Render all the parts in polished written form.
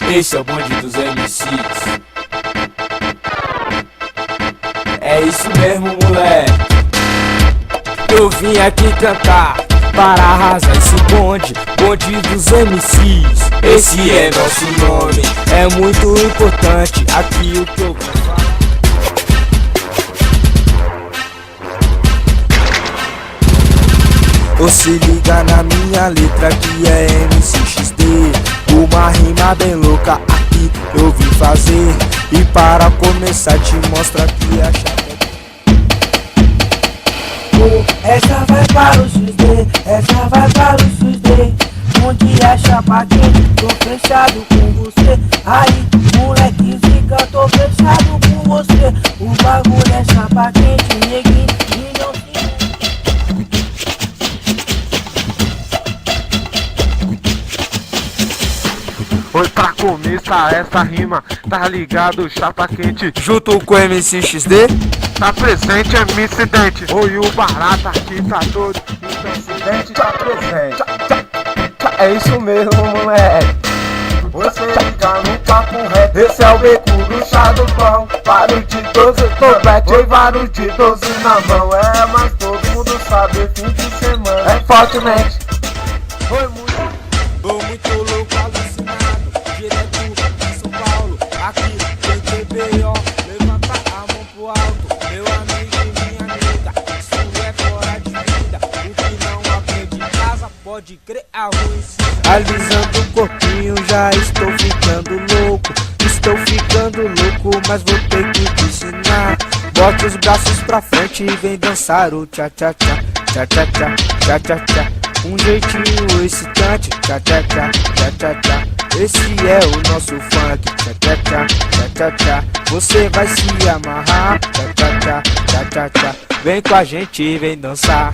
Esse é o bonde dos MCs. É isso mesmo, moleque. Eu vim aqui cantar para arrasar esse bonde, bonde dos MCs. Esse é nosso nome, é muito importante aqui o que eu vou falar. Você liga na minha letra que é MCXD. Uma rima bem louca aqui eu vim fazer. E para começar te mostro aqui a chave. Essa vai para o XD, essa vai para o XD. Onde é chapa quente, tô fechado com você. Aí, moleque zica, tô fechado com você. O bagulho é chapa quente, neguinho, e não se... Oi, pra começar essa rima, tá ligado, chapa quente. Junto com o MCXD, Tá presente, MC Dente. Oi, o Barata aqui tá todo. O presidente tá presente. É isso mesmo, moleque. Você liga no papo reto. Esse é o beco do chá do pão. Vários de 12 toplete e vários de 12 na mão. É, mas todo mundo sabe, fim de semana é fortemente. foi muito louco, alucinado, direto de São Paulo. Aqui tem TBO, levanta a mão pro alto, meu amigo e minha amiga. Isso é fora de vida, o que não aprende em casa pode crer a ruim. Alisando o corpinho, já estou ficando louco. Estou ficando louco, mas vou ter que te ensinar. Bote os braços pra frente e vem dançar o tcha-tcha-tcha, tcha-tcha-tcha, tcha-tcha-tcha. Um jeitinho excitante, tcha-tcha-tcha, tcha-tcha-tcha. Esse é o nosso funk, tcha-tcha-tcha, tcha-tcha-tcha. Você vai se amarrar, tcha-tcha-tcha, tcha-tcha-tcha. Vem com a gente e vem dançar.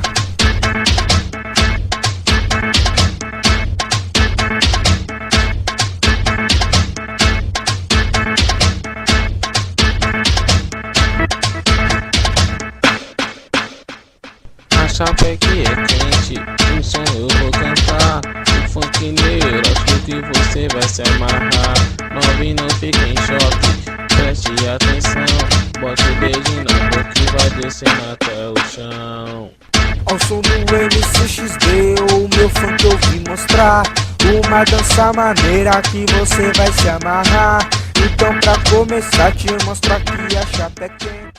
A chapa é que é quente, um som eu vou cantar. O funkeiro, acho que você vai se amarrar. Novinho, não fique em choque, preste atenção. Bote o dedinho na boca e vai descendo até o chão. Ao som do MCXD, o meu funk eu vim mostrar. Uma dança maneira que você vai se amarrar. Então pra começar te mostro aqui a chapa é quente.